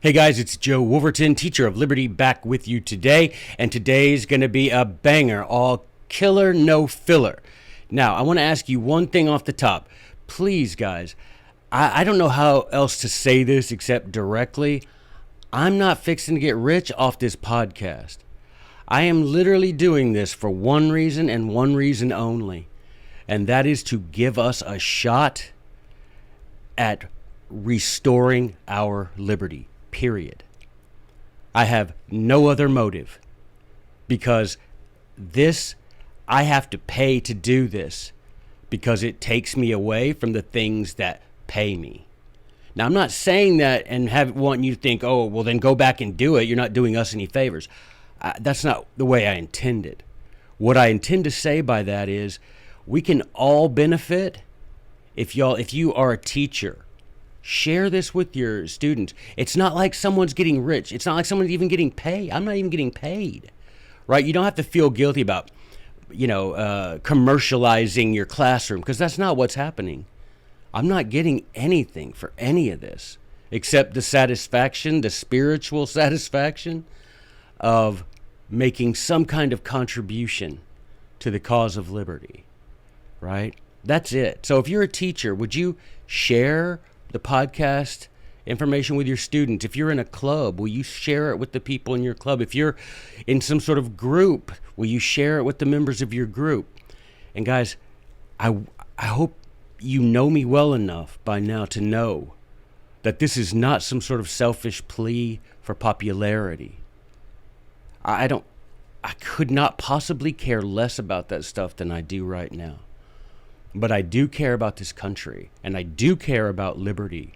Hey guys, it's Joe Wolverton, teacher of Liberty, back with you today. And today's going to be a banger, all killer, no filler. Now, I want to ask you one thing off the top. Please, guys, I don't know how else to say this except directly. I'm not fixing to get rich off this podcast. I am literally doing this for one reason and one reason only. And that is to give us a shot at restoring our liberty. Period. I have no other motive because I have to pay to do this because it takes me away from the things that pay me. Now, I'm not saying that and want you to think, oh, well, then go back and do it. You're not doing us any favors. That's not the way I intended. What I intend to say by that is we can all benefit if you are a teacher. Share this with your students. It's not like someone's getting rich. It's not like someone's even getting paid. I'm not even getting paid, right? You don't have to feel guilty about, commercializing your classroom because that's not what's happening. I'm not getting anything for any of this except the satisfaction, the spiritual satisfaction of making some kind of contribution to the cause of liberty, right? That's it. So if you're a teacher, would you share the podcast information with your students? If you're in a club, will you share it with the people in your club? If you're in some sort of group, will you share it with the members of your group? And guys, I hope you know me well enough by now to know that this is not some sort of selfish plea for popularity. I could not possibly care less about that stuff than I do right now. But I do care about this country, and I do care about liberty.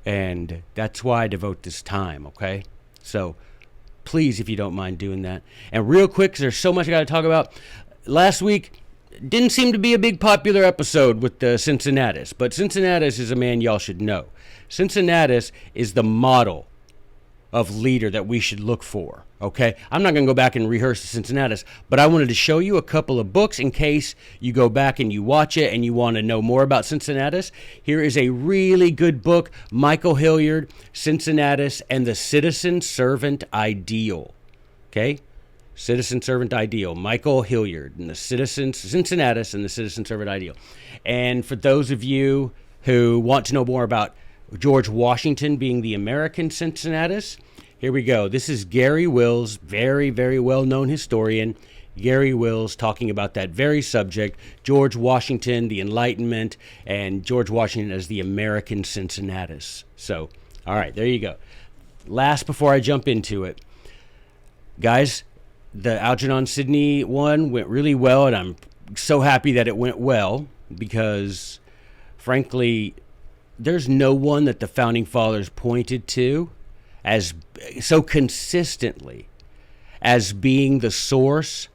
And that's why I devote this time, okay? So please, if you don't mind doing that. And real quick, because there's so much I got to talk about. Last week, didn't seem to be a big popular episode with Cincinnatus. But Cincinnatus is a man y'all should know. Cincinnatus is the model of leader that we should look for, okay? I'm not going to go back and rehearse the Cincinnatus, but I wanted to show you a couple of books in case you go back and you watch it and you want to know more about Cincinnatus. Here is a really good book, Michael Hilliard, Cincinnatus and the Citizen Servant Ideal, okay? Citizen Servant Ideal, Michael Hilliard, and the Cincinnatus and the Citizen Servant Ideal. And for those of you who want to know more about George Washington being the American Cincinnatus, here we go. This is Gary Wills, very, very well-known historian. Gary Wills talking about that very subject, George Washington, the Enlightenment, and George Washington as the American Cincinnatus. So, all right, there you go. Last, before I jump into it, guys, the Algernon Sidney one went really well, and I'm so happy that it went well because, frankly, there's no one that the Founding Fathers pointed to as so consistently as being the source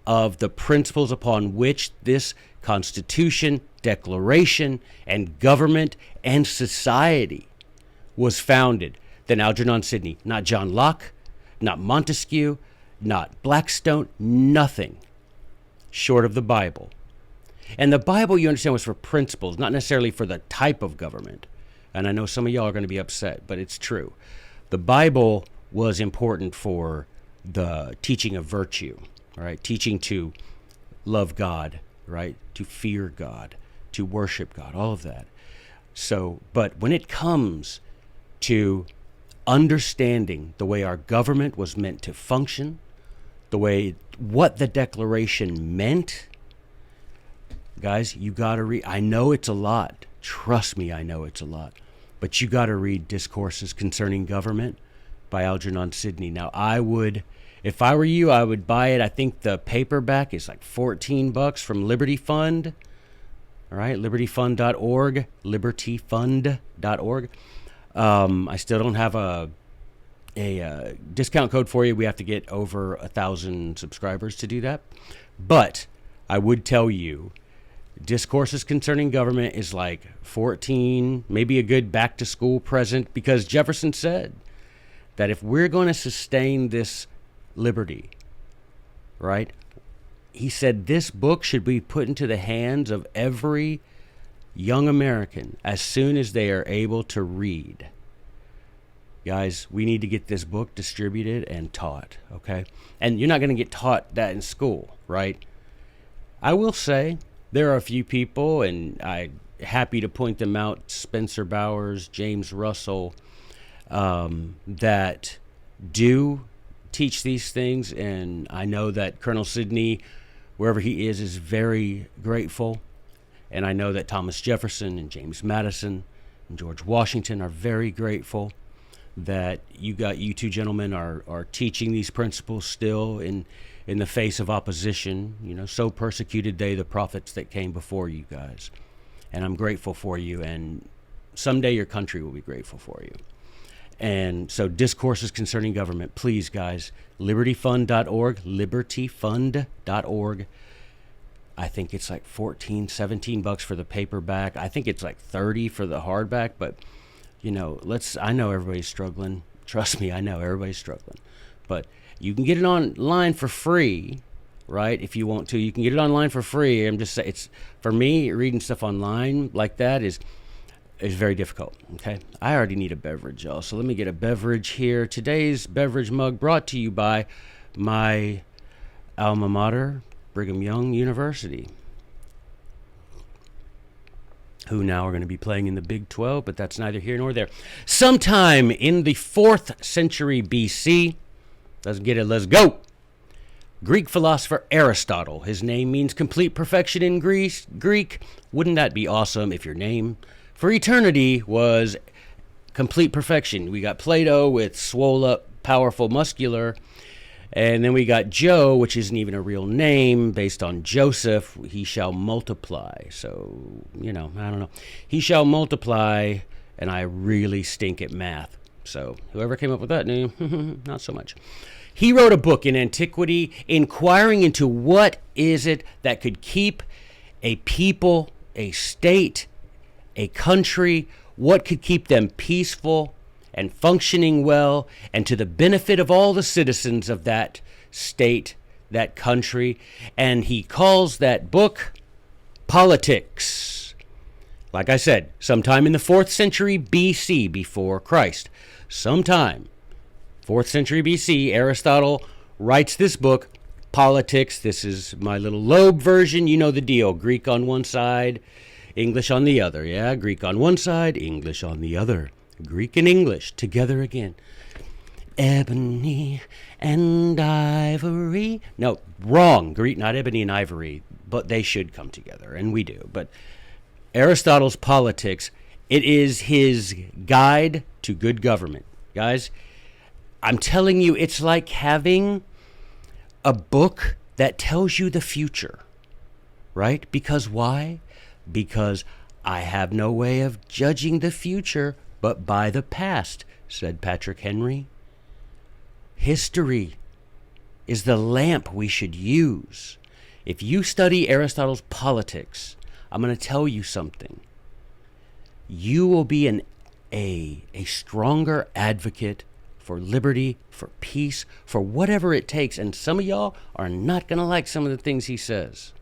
of the principles upon which this Constitution, Declaration, and government and society was founded than Algernon Sidney. Not John Locke, not Montesquieu, not Blackstone, nothing short of the Bible. And the Bible, you understand, was for principles, not necessarily for the type of government. And I know some of y'all are going to be upset, but it's true. The Bible was important for the teaching of virtue, right? Teaching to love God, right? To fear God, to worship God, all of that. So, but when it comes to understanding the way our government was meant to function, what the Declaration meant, guys, you got to read. I know it's a lot. Trust me, I know it's a lot. But you got to read Discourses Concerning Government by Algernon Sidney. Now, if I were you, I would buy it. I think the paperback is like $14 from Liberty Fund. All right, libertyfund.org, libertyfund.org. I still don't have a discount code for you. We have to get over 1,000 subscribers to do that. But I would tell you, Discourses Concerning Government is like 14, maybe a good back-to-school present, because Jefferson said that if we're going to sustain this liberty, right, he said this book should be put into the hands of every young American as soon as they are able to read. Guys, we need to get this book distributed and taught, okay? And you're not going to get taught that in school, right? I will say there are a few people, and I'm happy to point them out, Spencer Bowers, James Russell, that do teach these things, and I know that Colonel Sidney, wherever he is very grateful, and I know that Thomas Jefferson and James Madison and George Washington are very grateful that you two gentlemen are teaching these principles still in the face of opposition. So persecuted they the prophets that came before you guys, and I'm grateful for you, and someday your country will be grateful for you. And so discourses concerning government, please, guys, libertyfund.org. I think it's like $14-17 for the paperback. I think it's like $30 for the hardback, but I know everybody's struggling. Trust me, I know everybody's struggling. But you can get it online for free, right? If you want to, you can get it online for free. I'm just saying, it's, for me, reading stuff online like that is very difficult, okay? I already need a beverage, y'all, so let me get a beverage here. Today's beverage mug brought to you by my alma mater, Brigham Young University, who now are going to be playing in the Big 12, but that's neither here nor there. Sometime in the 4th century BC, let's get it, let's go. Greek philosopher Aristotle, his name means complete perfection in Greek. Wouldn't that be awesome if your name for eternity was complete perfection? We got Plato with swole up, powerful, muscular. And then we got Joe, which isn't even a real name, based on Joseph. He shall multiply. So, I don't know. He shall multiply, and I really stink at math. So whoever came up with that name, not so much. He wrote a book in antiquity inquiring into what is it that could keep a people, a state, a country, what could keep them peaceful and functioning well, and to the benefit of all the citizens of that state, that country. And he calls that book Politics. Like I said, sometime in the 4th century BC, before Christ, sometime 4th century BC, Aristotle writes this book, Politics. This is my little Loeb version. You know the deal. Greek on one side, English on the other. Yeah, Greek on one side, English on the other. Greek and English together again. Ebony and ivory. No, wrong. Greek, not ebony and ivory, but they should come together, and we do. But Aristotle's Politics, it is his guide to good government. Guys, I'm telling you, it's like having a book that tells you the future, right? Because why? Because I have no way of judging the future but by the past, said Patrick Henry. History is the lamp we should use. If you study Aristotle's Politics, I'm going to tell you something. You will be a stronger advocate for liberty, for peace, for whatever it takes. And some of y'all are not going to like some of the things he says.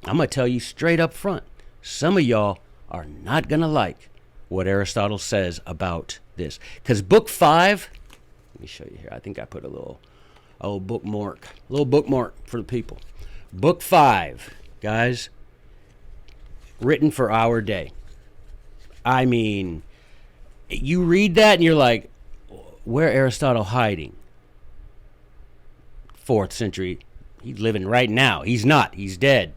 I'm going to tell you straight up front. Some of y'all are not going to like what Aristotle says about this. Because book 5, let me show you here. I think I put a little bookmark for the people. Book 5, guys, written for our day. I mean, you read that and you're like, where Aristotle hiding? 4th century. He's living right now. He's not. He's dead.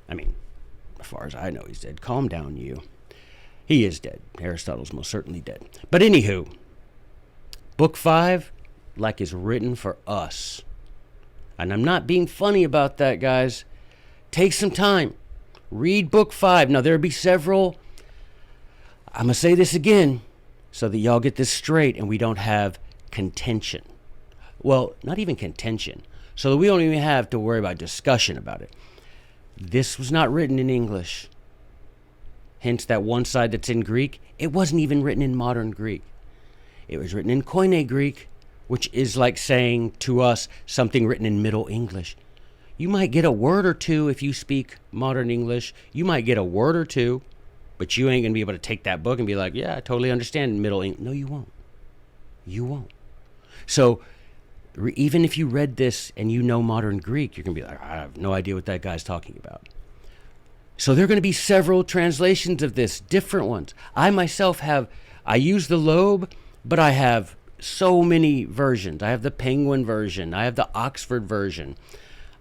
I mean, as far as I know, he's dead. Calm down, you. He is dead. Aristotle's most certainly dead. But anywho, book 5, like, is written for us. And I'm not being funny about that, guys. Take some time. Read book 5. Now, there'll be several. I'm going to say this again so that y'all get this straight and we don't have contention. Well, not even contention. So that we don't even have to worry about discussion about it. This was not written in English. Hence that one side that's in Greek. It wasn't even written in modern Greek. It was written in Koine Greek, which is like saying to us something written in Middle English. You might get a word or two if you speak modern English. You might get a word or two, but you ain't going to be able to take that book and be like, yeah, I totally understand Middle English. No, you won't. You won't. So even if you read this and you know modern Greek, you're going to be like, I have no idea what that guy's talking about. So there are going to be several translations of this, different ones. I myself I use the Loeb, but I have so many versions. I have the Penguin version. I have the Oxford version.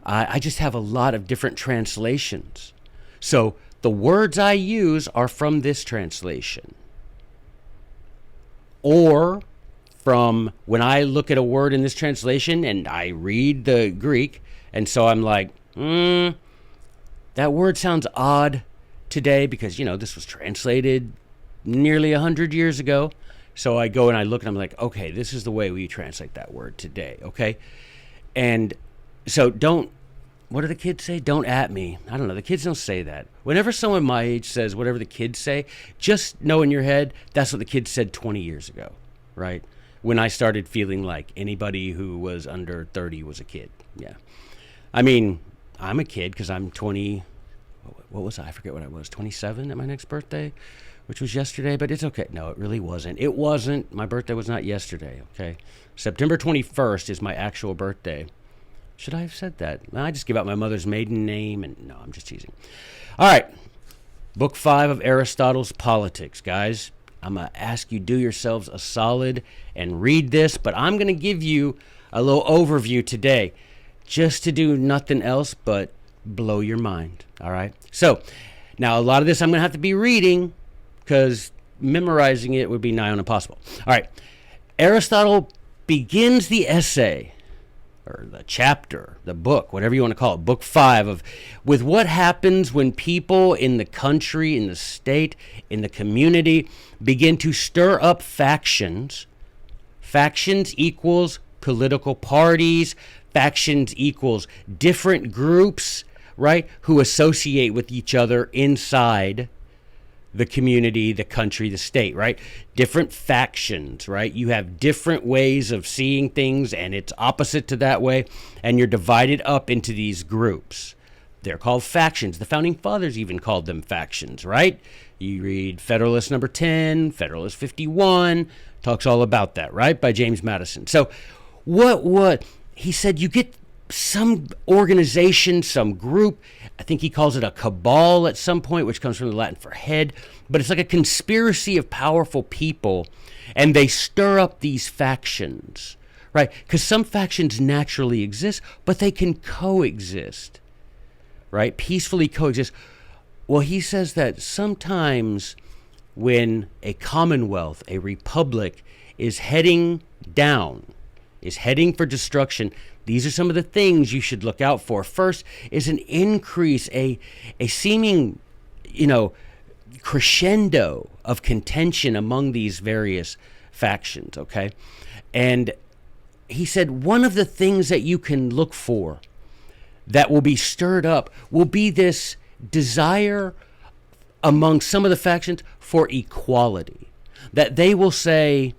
I just have a lot of different translations. So the words I use are from this translation. Or from when I look at a word in this translation and I read the Greek, and so I'm like, that word sounds odd today because, this was translated nearly 100 years ago. So I go and I look and I'm like, okay, this is the way we translate that word today, okay? And so what do the kids say? Don't at me. I don't know. The kids don't say that. Whenever someone my age says whatever the kids say, just know in your head, that's what the kids said 20 years ago, right? When I started feeling like anybody who was under 30 was a kid. Yeah. I mean, I'm a kid because I'm 20. What was I? I forget what I was. 27 at my next birthday, which was yesterday, but it's okay. No, it really wasn't. It wasn't. My birthday was not yesterday, okay? September 21st is my actual birthday. Should I have said that? I just give out my mother's maiden name, and no, I'm just teasing. All right. Book 5 of Aristotle's Politics, guys. I'm going to ask you do yourselves a solid and read this, but I'm going to give you a little overview today just to do nothing else but blow your mind, all right? So now a lot of this I'm going to have to be reading because memorizing it would be nigh on impossible. All right. Aristotle begins the essay, or the chapter, the book, whatever you want to call it, book 5 with what happens when people in the country, in the state, in the community begin to stir up factions. Factions equals political parties. Factions equals different groups, right, who associate with each other inside the community, the country, the state, right? Different factions, right? You have different ways of seeing things, and it's opposite to that way, and you're divided up into these groups. They're called factions. The Founding Fathers even called them factions, right? You read Federalist number 10, Federalist 51, talks all about that, right, by James Madison. So what he said, you get some organization, some group. I think he calls it a cabal at some point, which comes from the Latin for head. But it's like a conspiracy of powerful people, and they stir up these factions, right? Because some factions naturally exist, but they can coexist, right? Peacefully coexist. Well, he says that sometimes when a commonwealth, a republic, is heading down, is heading for destruction, these are some of the things you should look out for. First is an increase, a seeming, crescendo of contention among these various factions, okay? And he said one of the things that you can look for that will be stirred up will be this desire among some of the factions for equality. That they will say,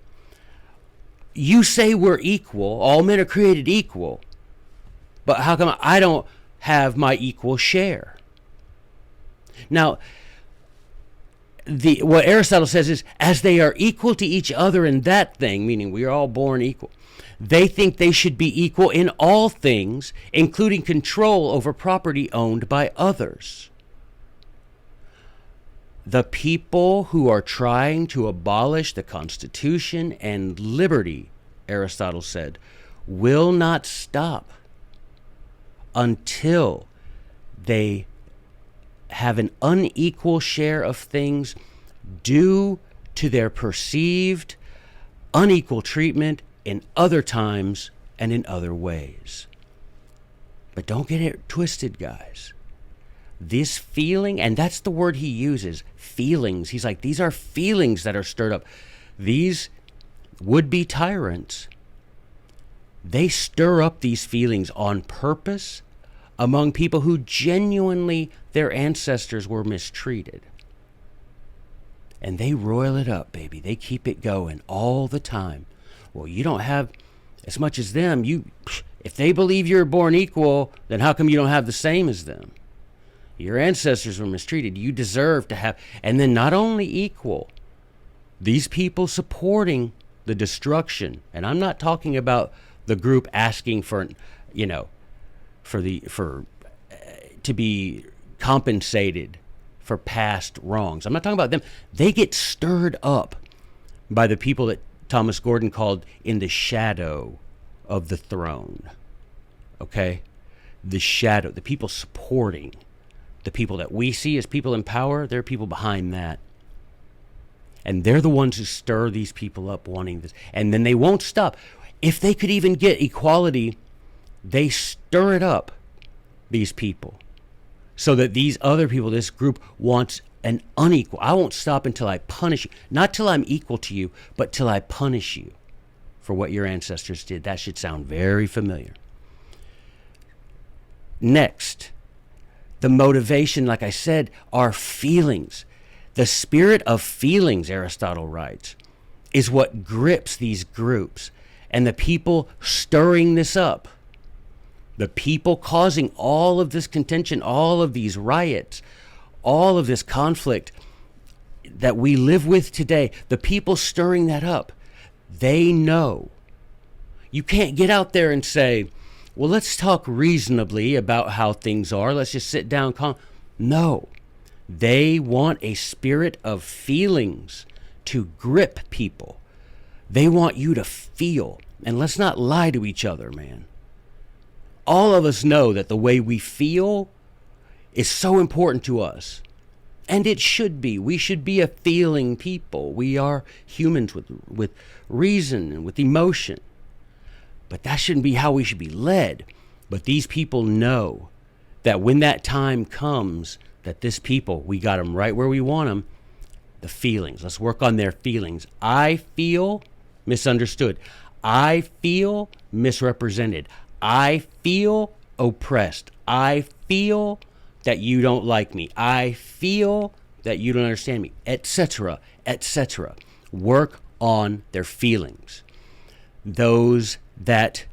you say we're equal, all men are created equal, but how come I don't have my equal share? Now, what Aristotle says is, as they are equal to each other in that thing, meaning we are all born equal, they think they should be equal in all things, including control over property owned by others. The people who are trying to abolish the Constitution and liberty, Aristotle said, will not stop until they have an unequal share of things due to their perceived unequal treatment in other times and in other ways. But don't get it twisted, guys. This feeling, and that's the word he uses, feelings. He's like, these are feelings that are stirred up. These would-be tyrants, they stir up these feelings on purpose among people who genuinely, their ancestors were mistreated. And they roil it up, baby. They keep it going all the time. Well, you don't have as much as them. If they believe you're born equal, then how come you don't have the same as them? Your ancestors were mistreated. You deserve to have. And then not only equal, these people supporting the destruction. And I'm not talking about the group asking for, you know, to be compensated for past wrongs. I'm not talking about them. They get stirred up by the people that Thomas Gordon called in the shadow of the throne. Okay? The shadow, the people supporting the people that we see as people in power. There are people behind that. And they're the ones who stir these people up wanting this. And then they won't stop. If they could even get equality, they stir it up, these people, so that these other people, this group, wants an unequal. I won't stop until I punish you. Not till I'm equal to you, but till I punish you for what your ancestors did. That should sound very familiar. Next, the motivation, like I said, are feelings. The spirit of feelings, Aristotle writes, is what grips these groups. And the people stirring this up, the people causing all of this contention, all of these riots, all of this conflict that we live with today, the people stirring that up, they know. You can't get out there and say, well, let's talk reasonably about how things are. Let's just sit down calm. No. They want a spirit of feelings to grip people. They want you to feel. And let's not lie to each other, man. All of us know that the way we feel is so important to us. And it should be. We should be a feeling people. We are humans with reason and with emotion. But that shouldn't be how we should be led. But these people know that when that time comes, that this people, we got them right where we want them, the feelings. Let's work on their feelings. I feel misunderstood. I feel misrepresented. I feel oppressed. I feel that you don't like me. I feel that you don't understand me, etc., etc. Work on their feelings. Those that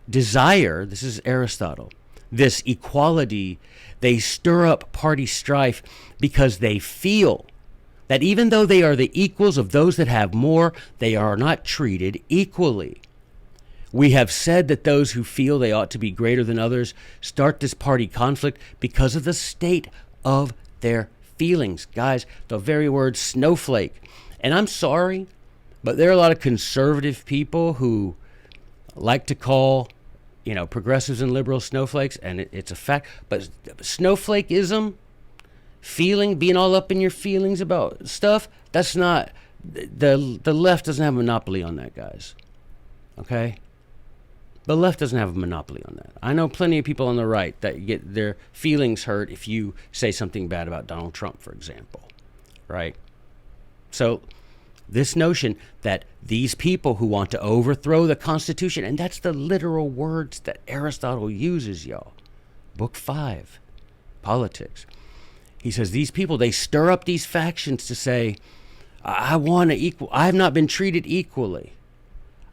desire, this is Aristotle, this equality, they stir up party strife because they feel that even though they are the equals of those that have more, they are not treated equally. We have said that those who feel they ought to be greater than others start this party conflict because of the state of their feelings. Guys, the very word snowflake. And I'm sorry, but there are a lot of conservative people who like to call, progressives and liberals snowflakes, and it's a fact. But snowflakeism, being all up in your feelings about stuff, that's not, the left doesn't have a monopoly on that, guys. Okay? The left doesn't have a monopoly on that. I know plenty of people on the right that get their feelings hurt if you say something bad about Donald Trump, for example. Right? So this notion that these people who want to overthrow the Constitution, and that's the literal words that Aristotle uses, y'all. Book 5, Politics. He says these people, they stir up these factions to say, I have not been treated equally.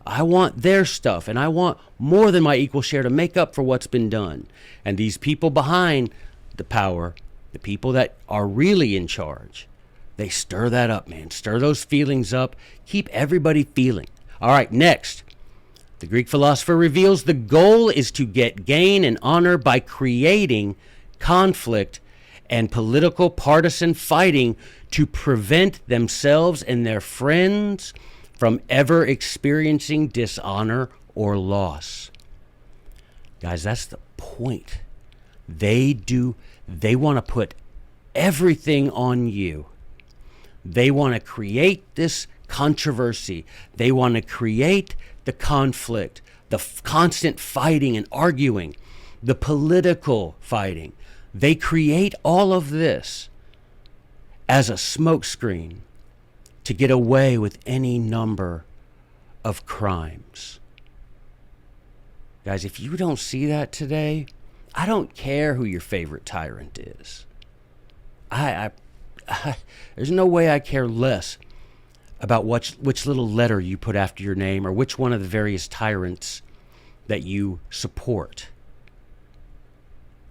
I want their stuff, and I want more than my equal share to make up for what's been done. And these people behind the power, the people that are really in charge, they stir that up, man. Stir those feelings up. Keep everybody feeling. All right, next. The Greek philosopher reveals the goal is to get gain and honor by creating conflict and political partisan fighting to prevent themselves and their friends from ever experiencing dishonor or loss. Guys, that's the point. They want to put everything on you. They want to create this controversy. They want to create the conflict, the constant fighting and arguing, the political fighting. They create all of this as a smokescreen to get away with any number of crimes. Guys, if you don't see that today, I don't care who your favorite tyrant is. There's no way I care less about which little letter you put after your name or which one of the various tyrants that you support.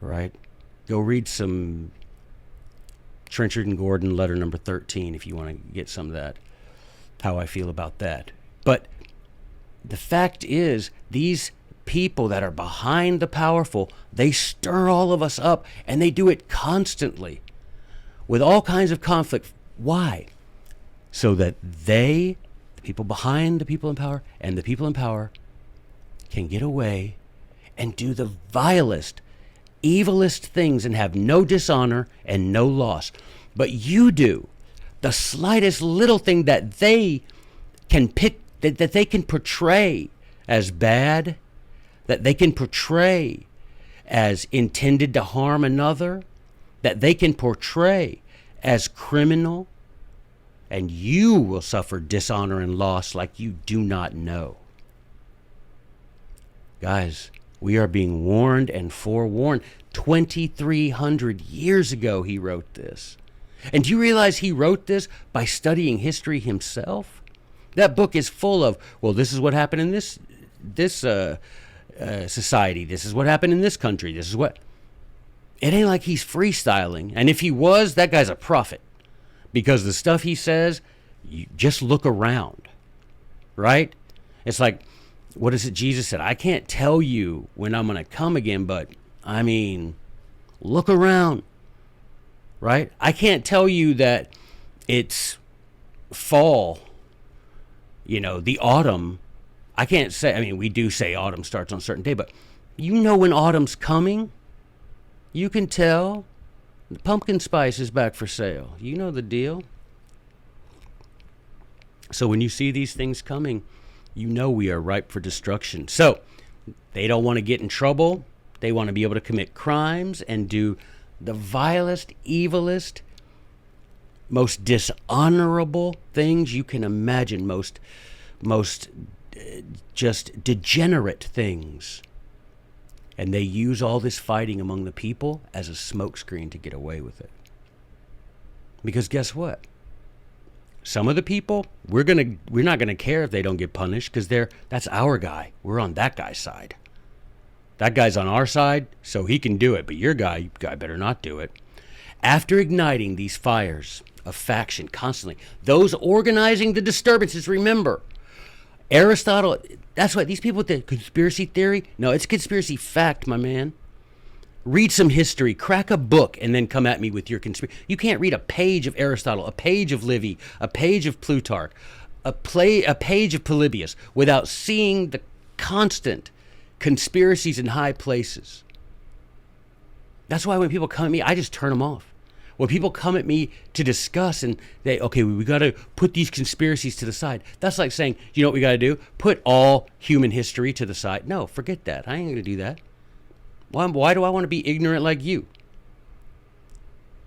Right? Go read some Trenchard and Gordon letter number 13 if you want to get some of that, how I feel about that. But the fact is, these people that are behind the powerful, they stir all of us up, and they do it constantly with all kinds of conflict. Why? So that they, the people behind the people in power, and the people in power can get away and do the vilest, evilest things and have no dishonor and no loss. But you do the slightest little thing that they can pick, that they can portray as bad, that they can portray as intended to harm another, that they can portray as criminal, and you will suffer dishonor and loss like you do not know. Guys, we are being warned and forewarned. 2,300 years ago he wrote this. And do you realize he wrote this by studying history himself? That book is full of, well, this is what happened in this society. This is what happened in this country. This is what... It ain't like he's freestyling. And if he was, that guy's a prophet. Because the stuff he says, you just look around. Right? It's like, what is it Jesus said? I can't tell you when I'm going to come again, but, I mean, look around. Right? I can't tell you that it's fall, the autumn. I can't say, I mean, we do say autumn starts on a certain day, but you know when autumn's coming. You can tell. The pumpkin spice is back for sale. You know the deal. So when you see these things coming, you know we are ripe for destruction. So they don't want to get in trouble. They want to be able to commit crimes and do the vilest, evilest, most dishonorable things you can imagine, most just degenerate things. And they use all this fighting among the people as a smokescreen to get away with it. Because guess what? Some of the people, we're not gonna care if they don't get punished, because that's our guy. We're on that guy's side. That guy's on our side, so he can do it, but your guy better not do it. After igniting these fires of faction constantly, those organizing the disturbances, remember, Aristotle, that's why these people with the conspiracy theory, no, it's conspiracy fact, my man. Read some history, crack a book, and then come at me with your conspiracy. You can't read a page of Aristotle, a page of Livy, a page of Plutarch, a page of Polybius without seeing the constant conspiracies in high places. That's why when people come at me, I just turn them off. When people come at me to discuss and we got to put these conspiracies to the side. That's like saying, you know what we got to do? Put all human history to the side. No, forget that. I ain't going to do that. Why do I want to be ignorant like you?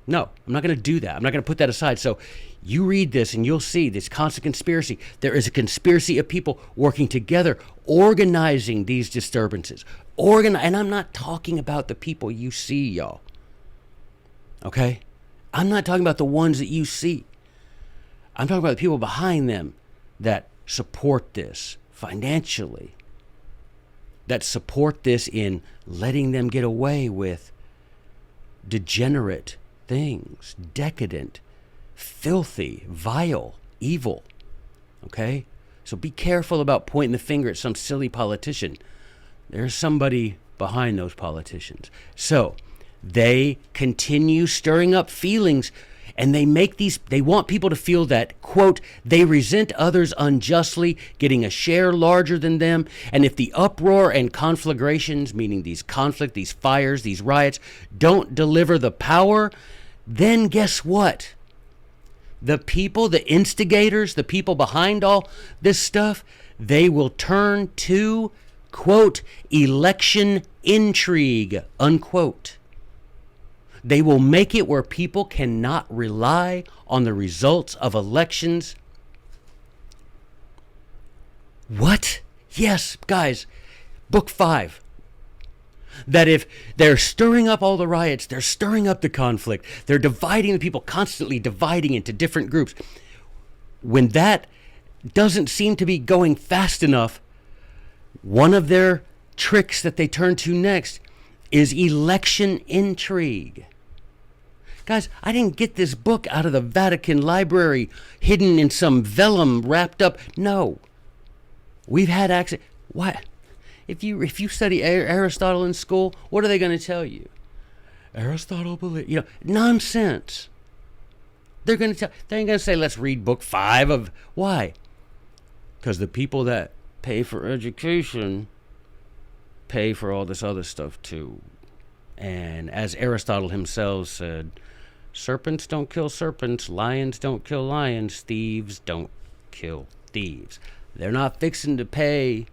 No, I'm not going to do that. I'm not going to put that aside. So you read this and you'll see this constant conspiracy. There is a conspiracy of people working together, organizing these disturbances. And I'm not talking about the people you see, y'all. Okay? I'm not talking about the ones that you see. I'm talking about the people behind them that support this financially, that support this in letting them get away with degenerate things, decadent, filthy, vile, evil. Okay? So be careful about pointing the finger at some silly politician. There's somebody behind those politicians. So they continue stirring up feelings, and they want people to feel that, quote, they resent others unjustly, getting a share larger than them. And if the uproar and conflagrations, meaning these fires, these riots, don't deliver the power, then guess what? The people, the instigators, the people behind all this stuff, they will turn to, quote, election intrigue, unquote. They will make it where people cannot rely on the results of elections. What? Yes, guys, book 5. That if they're stirring up all the riots, they're stirring up the conflict, they're dividing the people, constantly dividing into different groups. When that doesn't seem to be going fast enough, one of their tricks that they turn to next is election intrigue. Guys, I didn't get this book out of the Vatican library hidden in some vellum wrapped up. No. We've had access. What? If you study Aristotle in school, what are they going to tell you? Aristotle believed, nonsense. They ain't going to say, let's read book 5 of, why? Because the people that pay for education pay for all this other stuff too. And as Aristotle himself said, serpents don't kill serpents, lions don't kill lions, thieves don't kill thieves. They're not fixing to pay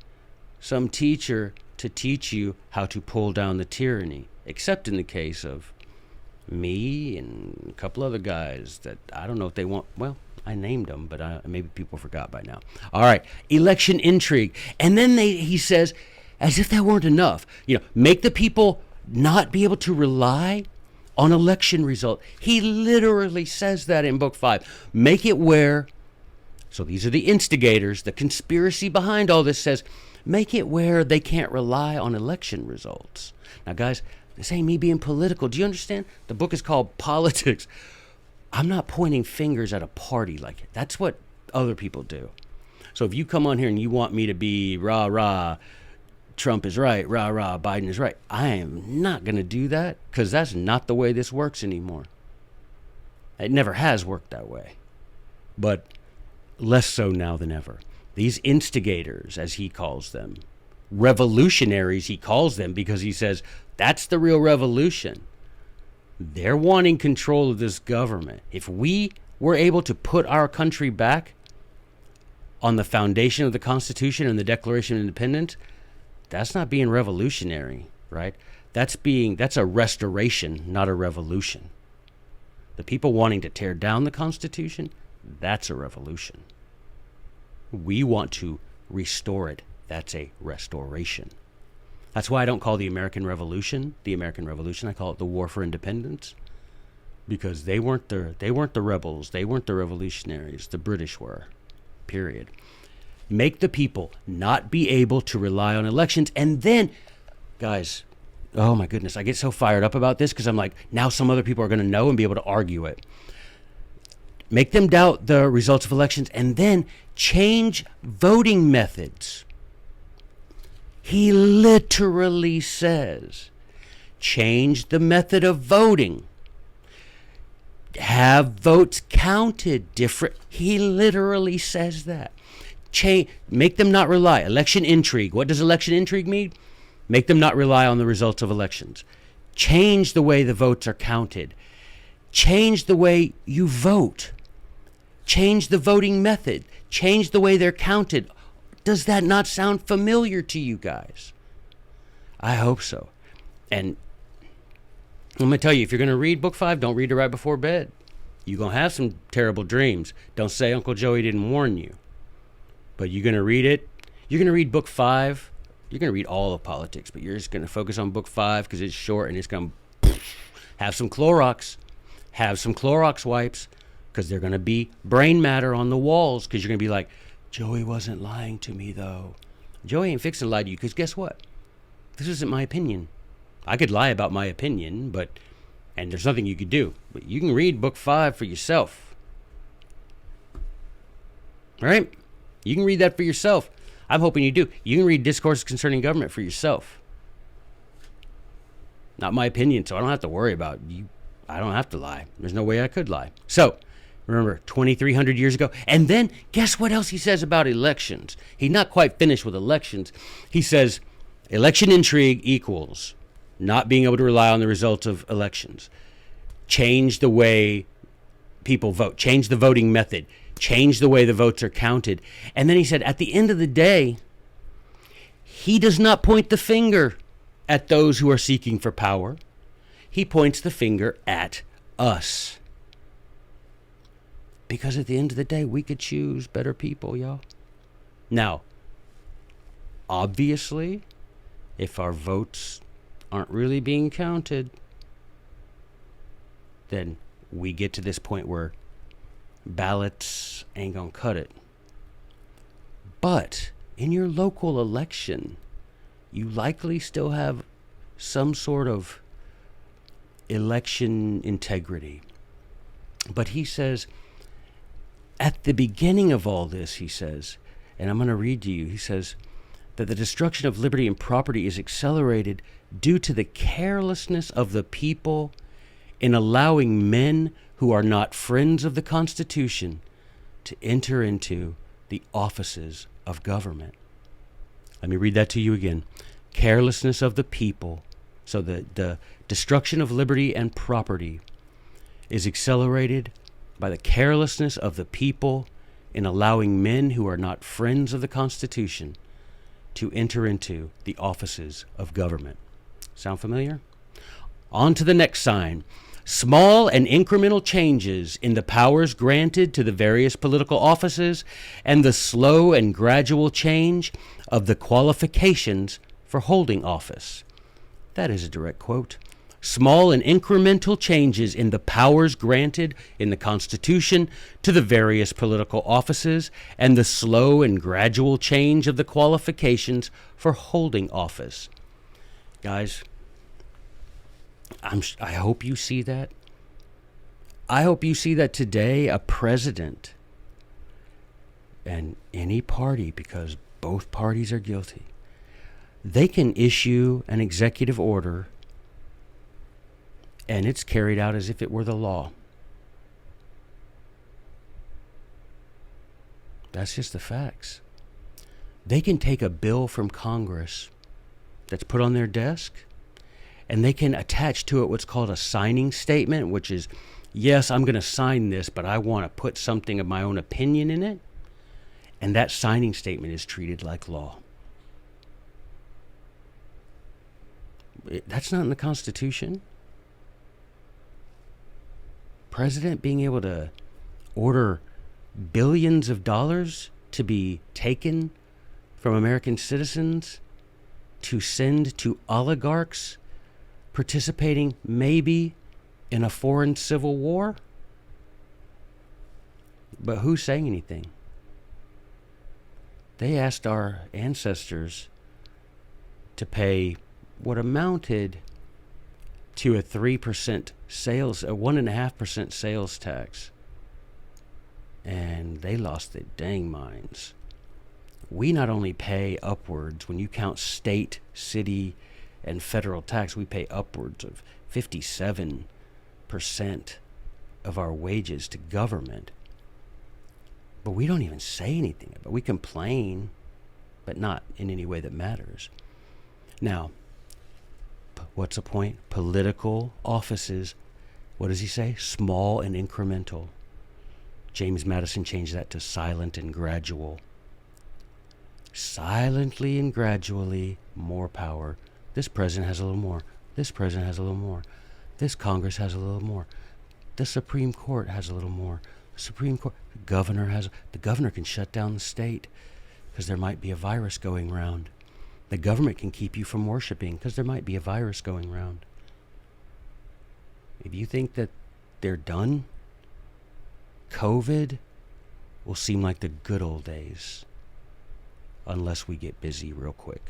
some teacher to teach you how to pull down the tyranny, except in the case of me and a couple other guys that I don't know if they want. Well, I named them, but maybe people forgot by now. All right, election intrigue. And then he says, as if that weren't enough, make the people not be able to rely on election result. He literally says that in book 5. Make it where, so these are the instigators, the conspiracy behind all this says, make it where they can't rely on election results. Now, guys, this ain't me being political. Do you understand? The book is called Politics. I'm not pointing fingers at a party like it. That's what other people do. So if you come on here and you want me to be rah, rah, Trump is right, rah, rah, Biden is right, I am not going to do that, because that's not the way this works anymore. It never has worked that way. But less so now than ever. These instigators, as he calls them, revolutionaries, he calls them, because he says that's the real revolution. They're wanting control of this government. If we were able to put our country back on the foundation of the Constitution and the Declaration of Independence, that's not being revolutionary, right? That's a restoration, not a revolution. The people wanting to tear down the Constitution, that's a revolution. We want to restore it. That's a restoration. That's why I don't call the American Revolution the American Revolution. I call it the War for Independence, because they weren't the rebels. They weren't the revolutionaries. The British were. Period. Make the people not be able to rely on elections. And then, guys, oh my goodness, I get so fired up about this, because I'm like, now some other people are going to know and be able to argue it. Make them doubt the results of elections, and then change voting methods. He literally says, change the method of voting. Have votes counted different. He literally says that. Make them not rely. Election intrigue. What does election intrigue mean? Make them not rely on the results of elections. Change the way the votes are counted. Change the way you vote. Change the voting method. Change the way they're counted. Does that not sound familiar to you guys? I hope so. And I'm going to tell you, if you're going to read book 5, don't read it right before bed. You're going to have some terrible dreams. Don't say Uncle Joey didn't warn you. But you're going to read it. You're going to read book 5. You're going to read all of politics, but you're just going to focus on book 5 because it's short, and it's going to have some Clorox. Have some Clorox wipes, because they're going to be brain matter on the walls, because you're going to be like, Joey wasn't lying to me, though. Joey ain't fixing to lie to you, because guess what? This isn't my opinion. I could lie about my opinion, and there's nothing you could do. But you can read book 5 for yourself. All right? You can read that for yourself. I'm hoping you do. You can read Discourses Concerning Government for yourself. Not my opinion, so I don't have to worry about you. I don't have to lie. There's no way I could lie. So, remember, 2,300 years ago. And then, guess what else he says about elections? He's not quite finished with elections. He says, election intrigue equals not being able to rely on the results of elections. Change the way people vote. Change the voting method. Change the way the votes are counted. And then he said, at the end of the day, he does not point the finger at those who are seeking for power. He points the finger at us. Because at the end of the day, we could choose better people, y'all. Now, obviously, if our votes aren't really being counted, then we get to this point where ballots ain't gonna cut it. But in your local election, you likely still have some sort of election integrity. But he says, at the beginning of all this, he says, And I'm going to read to you. He says that the destruction of liberty and property is accelerated due to the carelessness of the people in allowing men who are not friends of the Constitution to enter into the offices of government. Let me read that to you again. Carelessness of the people. So the destruction of liberty and property is accelerated by the carelessness of the people in allowing men who are not friends of the Constitution to enter into the offices of government. Sound familiar? On to the next sign. Small and incremental changes in the powers granted to the various political offices and the slow and gradual change of the qualifications for holding office. That is a direct quote. Small and incremental changes in the powers granted in the Constitution to the various political offices and the slow and gradual change of the qualifications for holding office. Guys, I hope you see that. I hope you see that today a president and any party, because both parties are guilty, they can issue an executive order and it's carried out as if it were the law. That's just the facts. They can take a bill from Congress that's put on their desk and they can attach to it what's called a signing statement, which is, yes, I'm going to sign this, but I want to put something of my own opinion in it. And that signing statement is treated like law. That's not in the Constitution. President being able to order billions of dollars to be taken from American citizens to send to oligarchs participating maybe in a foreign civil war? But who's saying anything? They asked our ancestors to pay what amounted to a 3% sales, a 1.5% sales tax. And they lost their dang minds. We not only pay upwards, when you count state, city, and federal tax, we pay upwards of 57% of our wages to government. But we don't even say anything about it. We complain, but not in any way that matters. Now, what's the point? Political offices, what does he say? Small and incremental. James Madison changed that to silent and gradual. Silently and gradually, more power. This president has a little more. This president has a little more. This Congress has a little more. The Supreme Court has a little more. The Supreme Court, the governor can shut down the state because there might be a virus going around. The government can keep you from worshiping because there might be a virus going around. If you think that they're done, COVID will seem like the good old days unless we get busy real quick.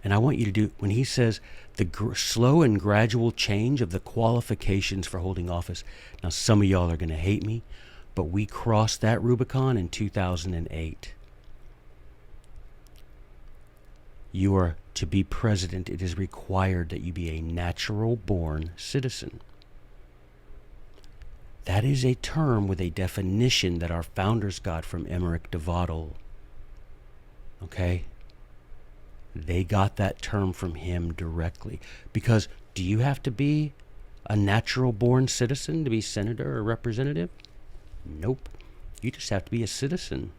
And I want you to do, when he says the slow and gradual change of the qualifications for holding office. Now, some of y'all are going to hate me, but we crossed that Rubicon in 2008. You are to be president. It is required that you be a natural-born citizen. That is a term with a definition that our founders got from Emmerich de Vattel. Okay? They got that term from him directly. Because do you have to be a natural-born citizen to be senator or representative? Nope. You just have to be a citizen.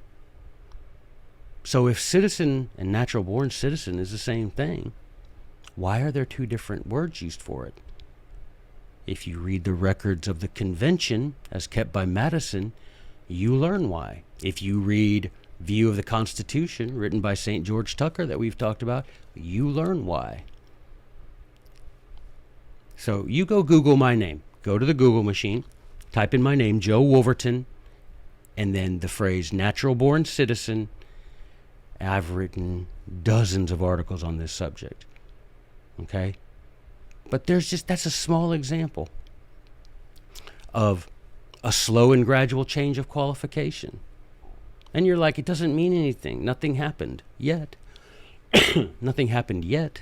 So if citizen and natural-born citizen is the same thing, why are there two different words used for it? If you read the records of the convention as kept by Madison, you learn why. If you read View of the Constitution written by St. George Tucker that we've talked about, you learn why. So you go Google my name. Go to the Google machine, type in my name, Joe Wolverton, and then the phrase natural-born citizen. I've written dozens of articles on this subject. Okay? But that's a small example of a slow and gradual change of qualification. And you're like, it doesn't mean anything. Nothing happened yet. Nothing happened yet.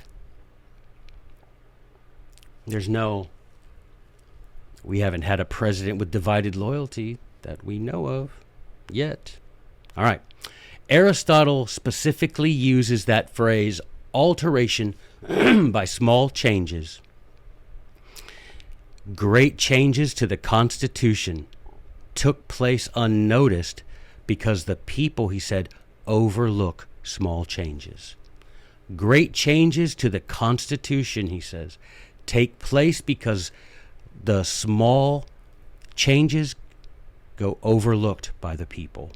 We haven't had a president with divided loyalty that we know of yet. All right. Aristotle specifically uses that phrase, alteration by small changes. Great changes to the Constitution took place unnoticed because the people, he said, overlook small changes. Great changes to the Constitution, he says, take place because the small changes go overlooked by the people.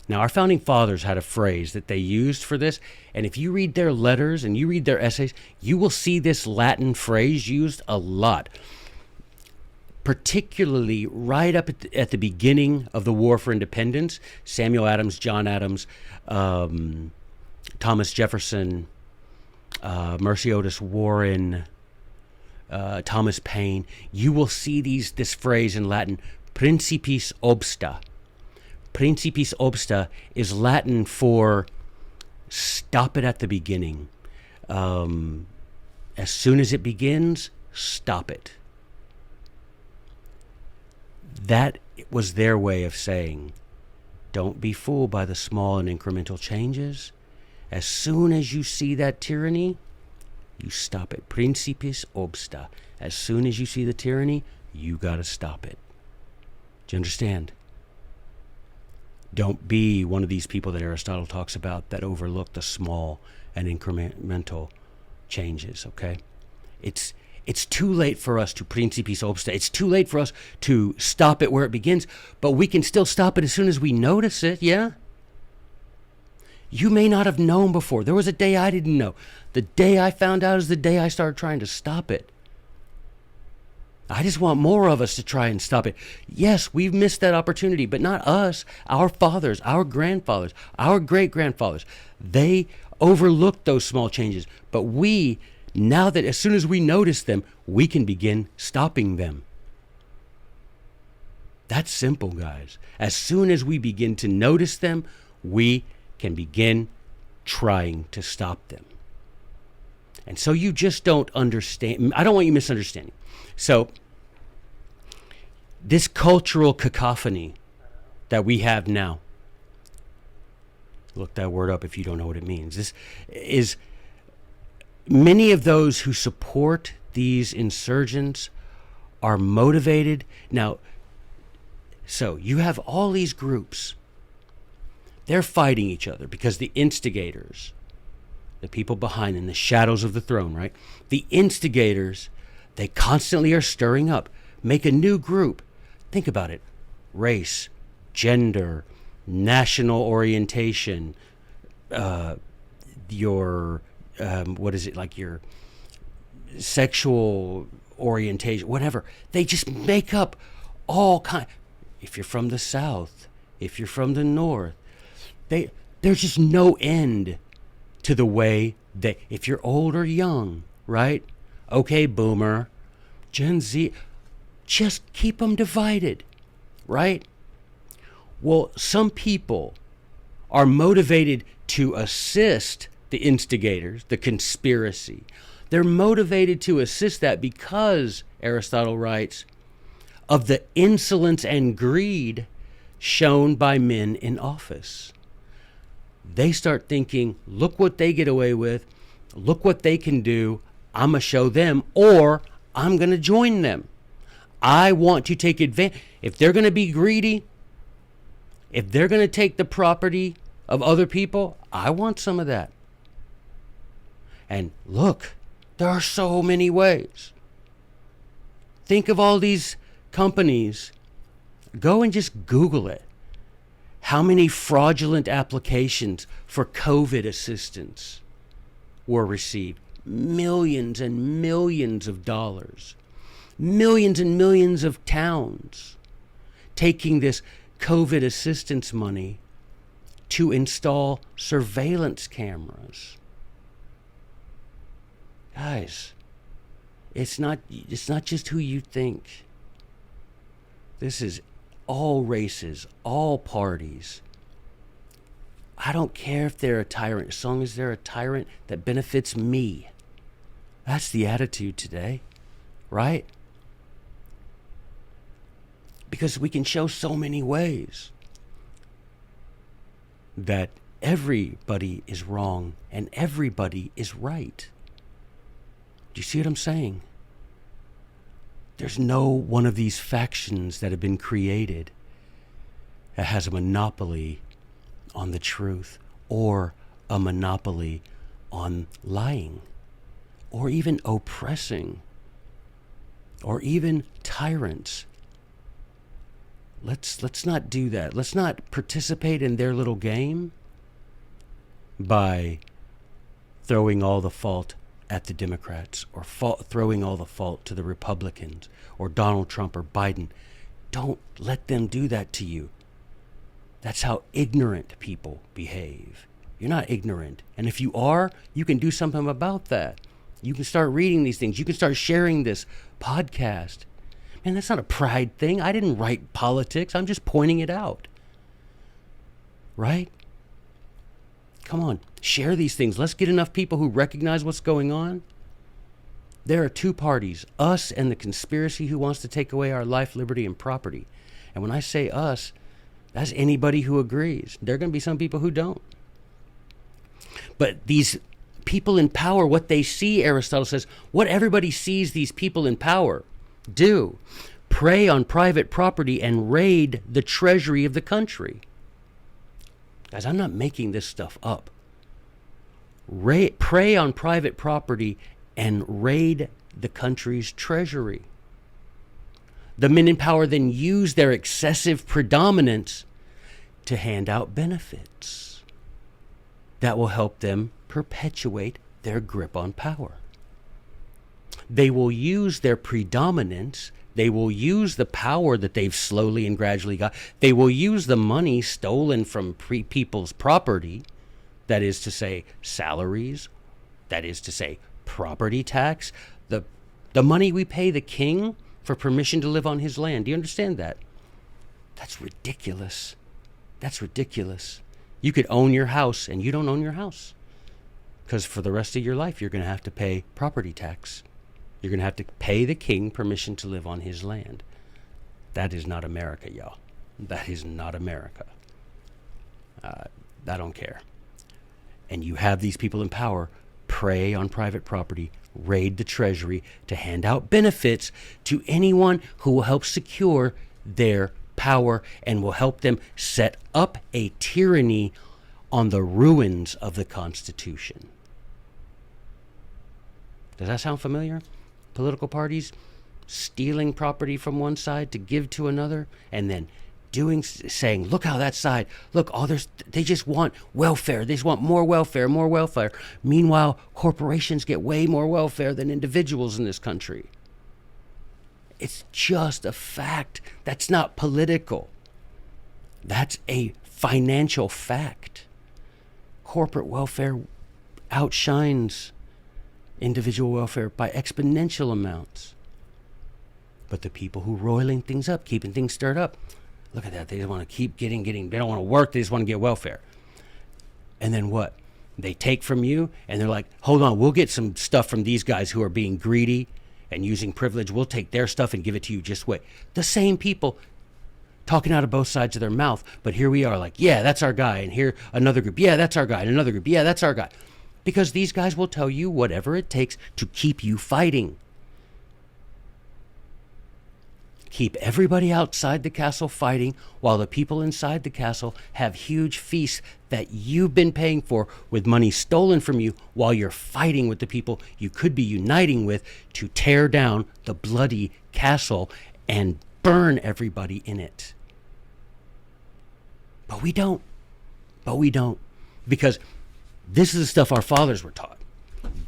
Now, our founding fathers had a phrase that they used for this, and if you read their letters and you read their essays, you will see this Latin phrase used a lot, particularly right up at the beginning of the War for Independence. Samuel Adams, John Adams, Thomas Jefferson, Mercy Otis Warren, Thomas Paine. You will see this phrase in Latin, principis obsta. Principis obsta is Latin for stop it at the beginning. As soon as it begins, stop it. That was their way of saying, don't be fooled by the small and incremental changes. As soon as you see that tyranny, you stop it. Principis obsta. As soon as you see the tyranny, you got to stop it. Do you understand? Don't be one of these people that Aristotle talks about that overlook the small and incremental changes, okay? It's too late for us to principis obsta. It's too late for us to stop it where it begins, but we can still stop it as soon as we notice it, yeah? You may not have known before. There was a day I didn't know. The day I found out is the day I started trying to stop it. I just want more of us to try and stop it. Yes, we've missed that opportunity, but not us. Our fathers, our grandfathers, our great-grandfathers, they overlooked those small changes. But we, now that as soon as we notice them, we can begin stopping them. That's simple, guys. As soon as we begin to notice them, we can begin trying to stop them. And so you just don't understand. I don't want you misunderstanding. So this cultural cacophony that we have now, look that word up if you don't know what it means. This is many of those who support these insurgents are motivated. Now, so you have all these groups. They're fighting each other because the instigators, the people behind in the shadows of the throne, right? The instigators, they constantly are stirring up. Make a new group. Think about it. Race, gender, national orientation, your sexual orientation, whatever. They just make up all kind. If you're from the South, if you're from the North, there's just no end to the way they, if you're old or young, right? Okay, boomer, Gen Z, just keep them divided, right? Well, some people are motivated to assist the instigators, the conspiracy. They're motivated to assist that because, Aristotle writes, of the insolence and greed shown by men in office. They start thinking, look what they get away with, look what they can do, I'm going to show them, or I'm going to join them. I want to take advantage. If they're going to be greedy, if they're going to take the property of other people, I want some of that. And look, there are so many ways. Think of all these companies. Go and just Google it. How many fraudulent applications for COVID assistance were received? Millions and millions of dollars. Millions and millions of towns taking this COVID assistance money to install surveillance cameras. Guys, it's not just who you think. This is all races, all parties. I don't care if they're a tyrant, as long as they're a tyrant that benefits me. That's the attitude today, right? Because we can show so many ways that everybody is wrong and everybody is right. Do you see what I'm saying? There's no one of these factions that have been created that has a monopoly on the truth or a monopoly on lying or even oppressing or even tyrants. Let's not do that. Let's not participate in their little game by throwing all the fault at the Democrats or throwing all the fault to the Republicans or Donald Trump or Biden. Don't let them do that to you. That's how ignorant people behave. You're not ignorant. And if you are, you can do something about that. You can start reading these things. You can start sharing this podcast. Man, that's not a pride thing. I didn't write politics. I'm just pointing it out. Right? Come on, share these things. Let's get enough people who recognize what's going on. There are two parties, us and the conspiracy who wants to take away our life, liberty, and property. And when I say us, that's anybody who agrees. There are going to be some people who don't. But these people in power, what they see, Aristotle says, what everybody sees these people in power do, prey on private property and raid the treasury of the country. Guys, I'm not making this stuff up. Prey on private property and raid the country's treasury. The men in power then use their excessive predominance to hand out benefits that will help them perpetuate their grip on power. They will use their predominance. They will use the power that they've slowly and gradually got. They will use the money stolen from people's property, that is to say, salaries, that is to say, property tax, the money we pay the king for permission to live on his land. Do you understand that? That's ridiculous. That's ridiculous. You could own your house, and you don't own your house, because for the rest of your life, you're going to have to pay property tax. You're going to have to pay the king permission to live on his land. That is not America, y'all. That is not America. I don't care. And you have these people in power prey on private property, raid the treasury to hand out benefits to anyone who will help secure their power and will help them set up a tyranny on the ruins of the Constitution. Does that sound familiar? Political parties stealing property from one side to give to another, and then saying, look how that side, look, they just want welfare. They just want more welfare, more welfare. Meanwhile, corporations get way more welfare than individuals in this country. It's just a fact. That's not political. That's a financial fact. Corporate welfare outshines individual welfare by exponential amounts. But the people who roiling things up, keeping things stirred up, look at that. They just want to keep getting. They don't want to work. They just want to get welfare. And then what? They take from you, and they're like, hold on, we'll get some stuff from these guys who are being greedy and using privilege. We'll take their stuff and give it to you. Just wait. The same people talking out of both sides of their mouth. But here we are like, yeah, that's our guy. And here another group. Yeah, that's our guy. And another group. Yeah, that's our guy. Because these guys will tell you whatever it takes to keep you fighting. Keep everybody outside the castle fighting while the people inside the castle have huge feasts that you've been paying for with money stolen from you while you're fighting with the people you could be uniting with to tear down the bloody castle and burn everybody in it. But we don't. Because this is the stuff our fathers were taught.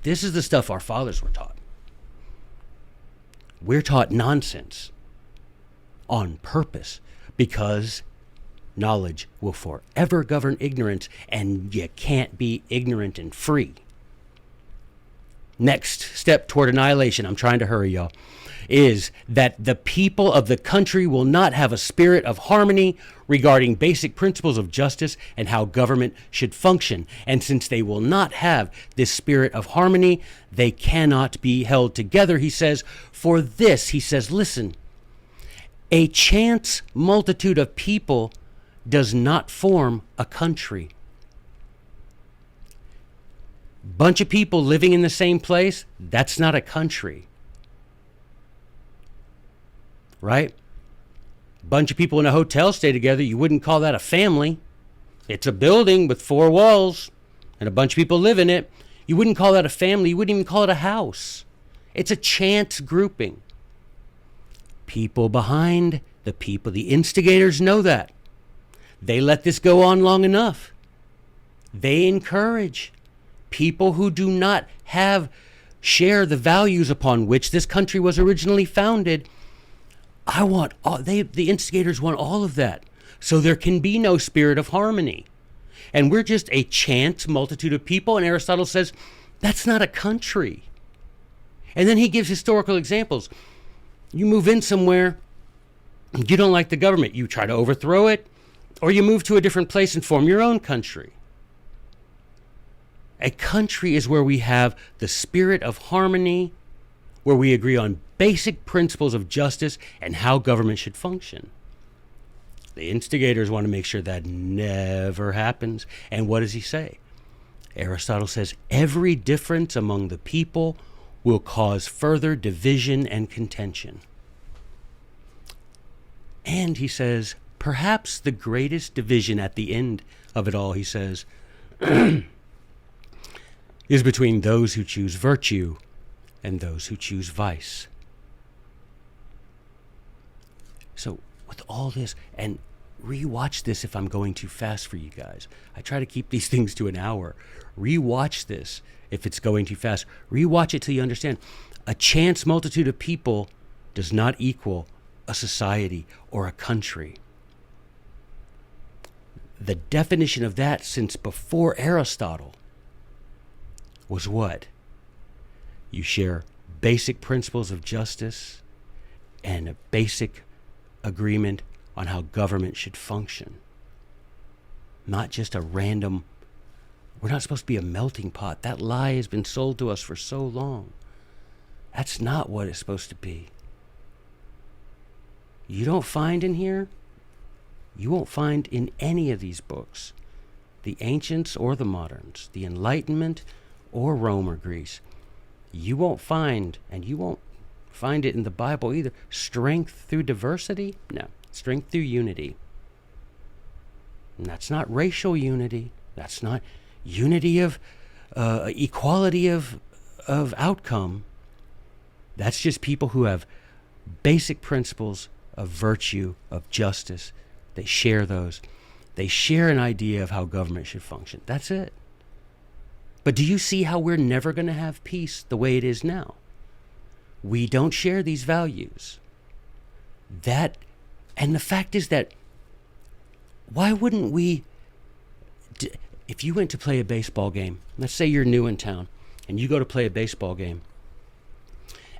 This is the stuff our fathers were taught. We're taught nonsense on purpose because knowledge will forever govern ignorance, and you can't be ignorant and free. next step toward annihilation, I'm trying to hurry, y'all, is that the people of the country will not have a spirit of harmony regarding basic principles of justice and how government should function. And since they will not have this spirit of harmony, they cannot be held together, he says. For this, he says, listen, a chance multitude of people does not form a country. Bunch of people living in the same place, that's not a country. Right? Bunch of people in a hotel stay together, you wouldn't call that a family. It's a building with 4 walls and a bunch of people live in it. You wouldn't call that a family. You wouldn't even call it a house. It's a chance grouping. People behind the people, the instigators know that. They let this go on long enough. They encourage people who do not share the values upon which this country was originally founded. The instigators want all of that, so there can be no spirit of harmony. And we're just a chance multitude of people, and Aristotle says, that's not a country. And then he gives historical examples. You move in somewhere, you don't like the government, you try to overthrow it, or you move to a different place and form your own country. A country is where we have the spirit of harmony, where we agree on basic principles of justice and how government should function. The instigators want to make sure that never happens. And what does he say? Aristotle says every difference among the people will cause further division and contention. And he says, perhaps the greatest division at the end of it all, he says, is between those who choose virtue and those who choose vice. So with all this, and rewatch this if I'm going too fast for you guys. I try to keep these things to an hour. Rewatch this if it's going too fast. Rewatch it till you understand. A chance multitude of people does not equal a society or a country. The definition of that since before Aristotle was what? You share basic principles of justice and a basic agreement on how government should function. Not just a random, we're not supposed to be a melting pot. That lie has been sold to us for so long. That's not what it's supposed to be. You don't find in here, you won't find in any of these books, the ancients or the moderns, the Enlightenment or Rome or Greece. You won't find, and you won't find it in the Bible either, strength through diversity. No, strength through unity. And that's not racial unity. That's not unity of equality of outcome. That's just people who have basic principles of virtue, of justice. They share those. They share an idea of how government should function. That's it. But do you see how we're never going to have peace the way it is now? We don't share these values. And the fact is that, why wouldn't we, if you went to play a baseball game, let's say you're new in town, and you go to play a baseball game,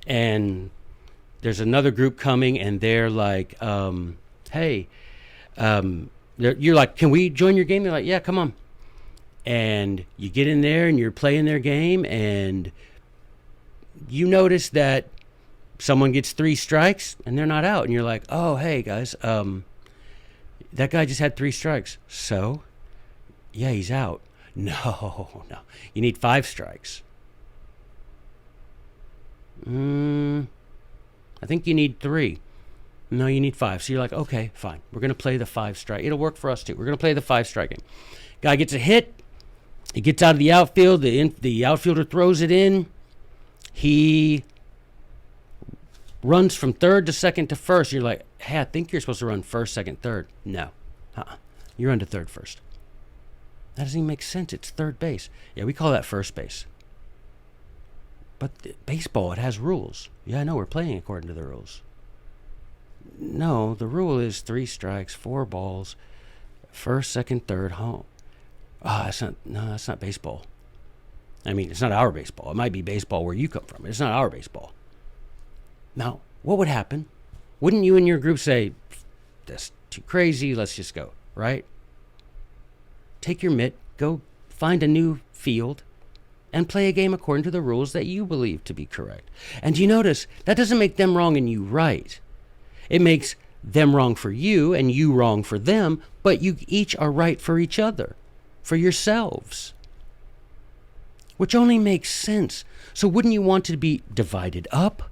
and there's another group coming, and they're like, hey, you're like, can we join your game? They're like, yeah, come on. And you get in there, and you're playing their game, and you notice that someone gets 3 strikes, and they're not out. And you're like, oh, hey, guys, that guy just had 3 strikes. So, yeah, he's out. No. You need 5 strikes. I think you need 3. No, you need 5. So you're like, okay, fine. We're going to play the 5 strike. It'll work for us too. We're going to play the 5 strike game. Guy gets a hit. He gets out of the outfield. The outfielder throws it in. He runs from third to second to first. You're like, hey, I think you're supposed to run first, second, third. No. You run to third first. That doesn't even make sense. It's third base. Yeah, we call that first base. But baseball, it has rules. Yeah, I know, we're playing according to the rules. No, the rule is 3 strikes, 4 balls, first, second, third, home. That's not baseball. I mean, it's not our baseball. It might be baseball where you come from, but it's not our baseball. Now, what would happen? Wouldn't you and your group say, that's too crazy, let's just go, right? Take your mitt, go find a new field, and play a game according to the rules that you believe to be correct. And you notice, that doesn't make them wrong and you right. It makes them wrong for you and you wrong for them, but you each are right for each other, for yourselves. Which only makes sense. So wouldn't you want to be divided up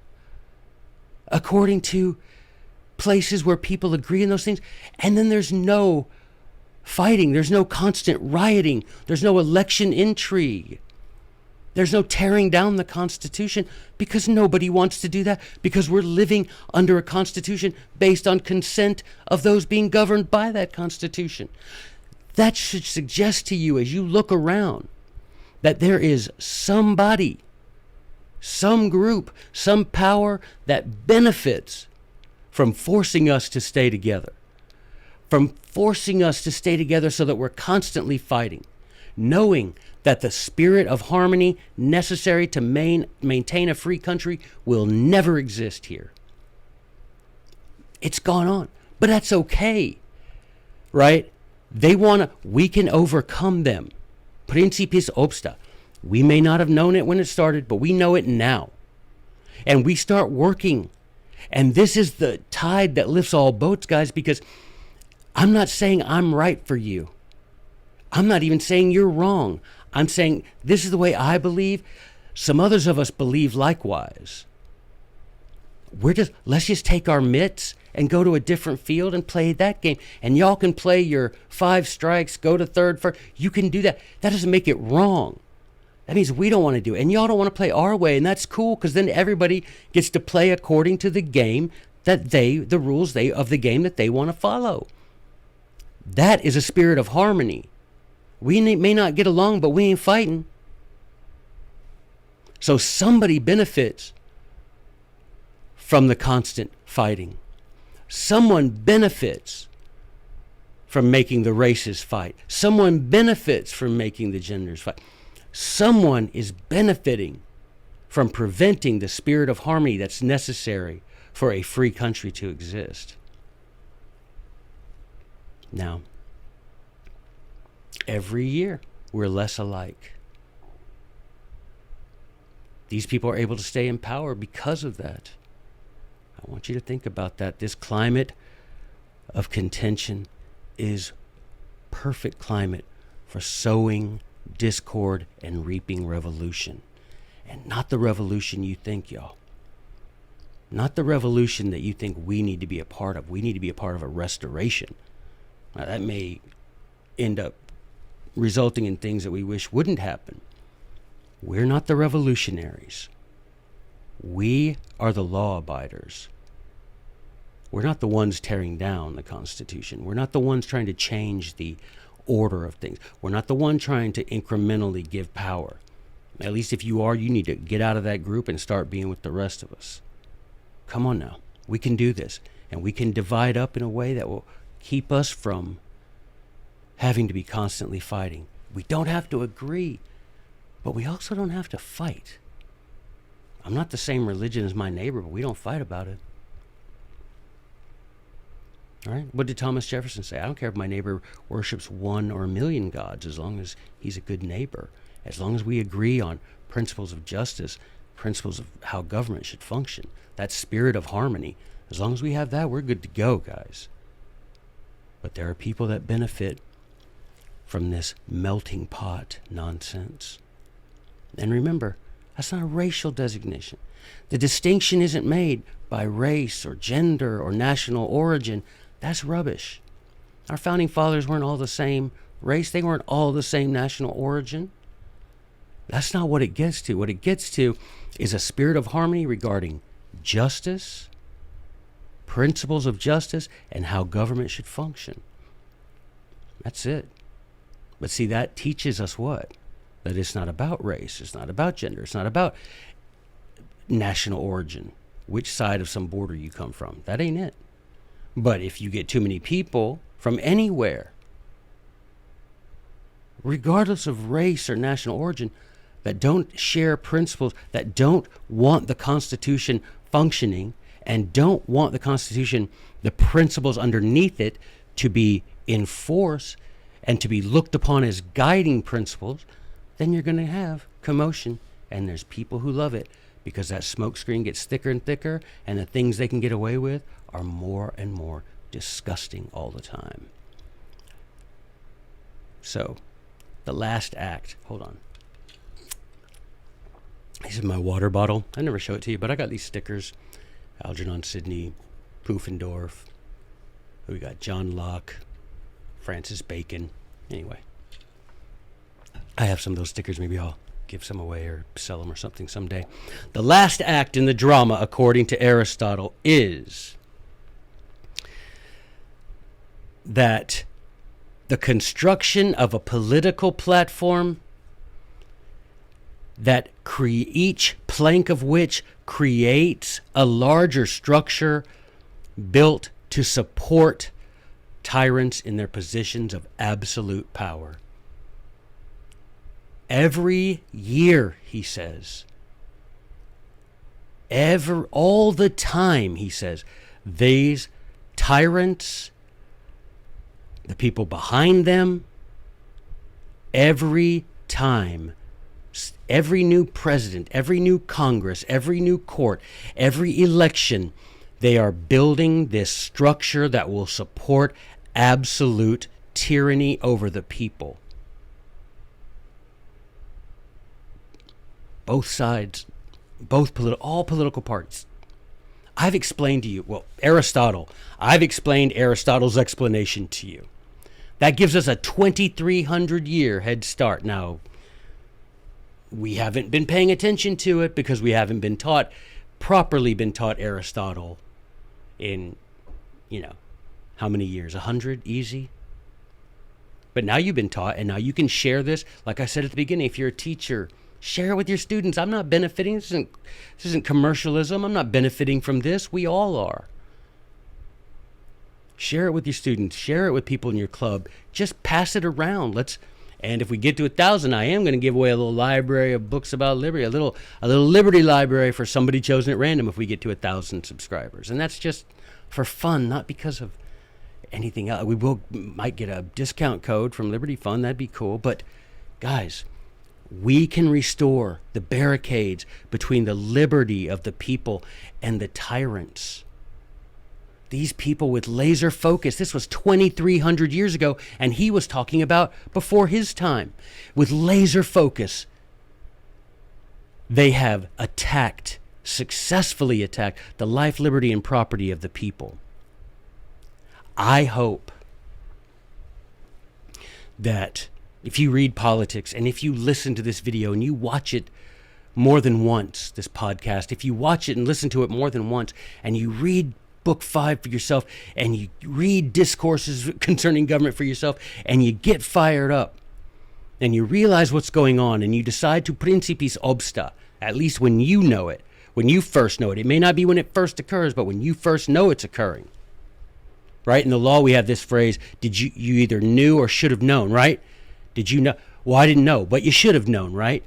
according to places where people agree in those things? And then there's no fighting, there's no constant rioting, there's no election intrigue. There's no tearing down the Constitution, because nobody wants to do that, because we're living under a Constitution based on consent of those being governed by that Constitution. That should suggest to you as you look around that there is somebody, some group, some power that benefits from forcing us to stay together, from forcing us to stay together so that we're constantly fighting, knowing that the spirit of harmony necessary to maintain a free country will never exist here. It's gone on, but that's okay, right? We can overcome them. Principis obsta. We may not have known it when it started, but we know it now. And we start working. And this is the tide that lifts all boats, guys, because I'm not saying I'm right for you. I'm not even saying you're wrong. I'm saying this is the way I believe. Some others of us believe likewise. Let's just take our mitts and go to a different field and play that game. And y'all can play your 5 strikes, go to third, first. You can do that. That doesn't make it wrong. That means we don't want to do it. And y'all don't want to play our way. And that's cool, because then everybody gets to play according to the game the rules of the game that they want to follow. That is a spirit of harmony. We may not get along, but we ain't fighting. So somebody benefits from the constant fighting. Someone benefits from making the races fight. Someone benefits from making the genders fight. Someone is benefiting from preventing the spirit of harmony that's necessary for a free country to exist. Now, every year, we're less alike. These people are able to stay in power because of that. I want you to think about that. This climate of contention is perfect climate for sowing discord and reaping revolution. And not the revolution you think, y'all. Not the revolution that you think we need to be a part of. We need to be a part of a restoration. Now, that may end up resulting in things that we wish wouldn't happen. We're not the revolutionaries. We are the law abiders. We're not the ones tearing down the Constitution. We're not the ones trying to change the order of things. We're not the one trying to incrementally give power. At least if you are, you need to get out of that group and start being with the rest of us. Come on now. We can do this. And we can divide up in a way that will keep us from having to be constantly fighting. We don't have to agree, but we also don't have to fight. I'm not the same religion as my neighbor, but we don't fight about it. All right? What did Thomas Jefferson say? I don't care if my neighbor worships 1 or 1,000,000 gods, as long as he's a good neighbor. As long as we agree on principles of justice, principles of how government should function, that spirit of harmony, as long as we have that, we're good to go, guys. But there are people that benefit from this melting pot nonsense. And remember, that's not a racial designation. The distinction isn't made by race or gender or national origin. That's rubbish. Our founding fathers weren't all the same race. They weren't all the same national origin. That's not what it gets to. What it gets to is a spirit of harmony regarding justice, principles of justice, and how government should function. That's it. But see, that teaches us what? That it's not about race. It's not about gender. It's not about national origin, which side of some border you come from. That ain't it. But if you get too many people from anywhere, regardless of race or national origin, that don't share principles, that don't want the Constitution functioning, and don't want the Constitution, the principles underneath it, to be in force and to be looked upon as guiding principles, then you're going to have commotion. And there's people who love it because that smoke screen gets thicker and thicker, and the things they can get away with are more and more disgusting all the time. So, the last act. Hold on. This is my water bottle. I never show it to you, but I got these stickers. Algernon Sidney, Pufendorf. We got John Locke, Francis Bacon. Anyway, I have some of those stickers. Maybe I'll give some away or sell them or something someday. The last act in the drama, according to Aristotle, is that the construction of a political platform that each plank of which creates a larger structure built to support tyrants in their positions of absolute power. Every year, he says, all the time, he says, these tyrants, the people behind them, every time, every new president, every new Congress, every new court, every election, they are building this structure that will support absolute tyranny over the people. Both sides, all political parties. I've explained to you, I've explained Aristotle's explanation to you. That gives us a 2,300 year head start. Now, we haven't been paying attention to it because we haven't been properly taught Aristotle in, how many years? 100? Easy? But now you've been taught, and now you can share this. Like I said at the beginning, if you're a teacher, share it with your students. I'm not benefiting. This isn't commercialism. I'm not benefiting from this. We all are. Share it with your students. Share it with people in your club. Just pass it around. And if we get to 1,000, I am going to give away a little library of books about liberty, a little liberty library for somebody chosen at random if we get to 1,000 subscribers. And that's just for fun, not because of anything else. We might get a discount code from Liberty Fund. That'd be cool. But guys, we can restore the barricades between the liberty of the people and the tyrants. These people with laser focus, this was 2,300 years ago, and he was talking about before his time. With laser focus, they have successfully attacked the life, liberty, and property of the people. I hope that if you read politics and if you listen to this video and you watch it more than once, this podcast, if you watch it and listen to it more than once, and you read Book 5 for yourself, and you read discourses concerning government for yourself, and you get fired up, and you realize what's going on, and you decide to principis obsta, at least when you know it, when you first know it. It may not be when it first occurs, but when you first know it's occurring. Right? In the law, we have this phrase, you either knew or should have known, right? Did you know? Well, I didn't know, but you should have known, right?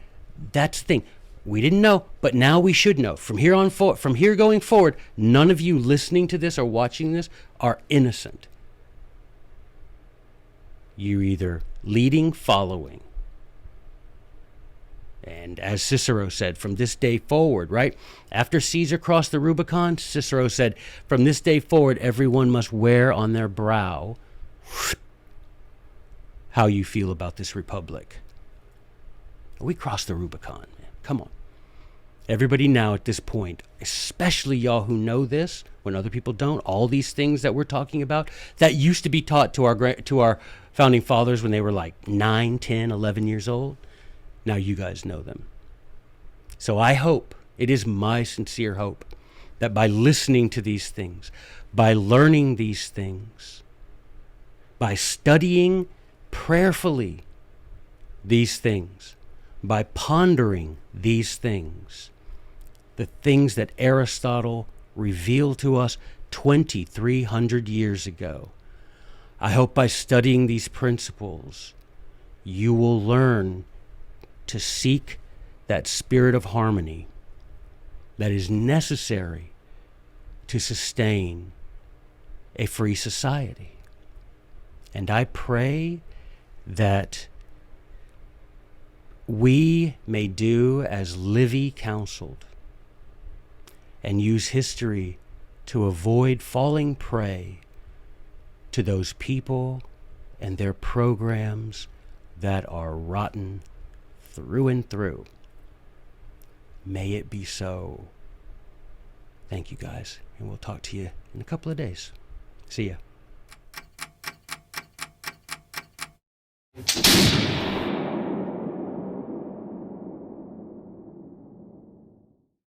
That's the thing. We didn't know, but now we should know. From here going forward, none of you listening to this or watching this are innocent. You're either leading, following. And as Cicero said, from this day forward, right? After Caesar crossed the Rubicon, Cicero said, from this day forward, everyone must wear on their brow how you feel about this republic. We crossed the Rubicon, man. Come on. Everybody now at this point, especially y'all who know this when other people don't, all these things that we're talking about that used to be taught to our founding fathers when they were like 9, 10, 11 years old. Now you guys know them. So I hope, it is my sincere hope, that by listening to these things, by learning these things, by studying prayerfully these things, by pondering these things, the things that Aristotle revealed to us 2,300 years ago. I hope by studying these principles, you will learn to seek that spirit of harmony that is necessary to sustain a free society. And I pray that we may do as Livy counseled and use history to avoid falling prey to those people and their programs that are rotten through and through. May it be so. Thank you, guys, and we'll talk to you in a couple of days. See ya.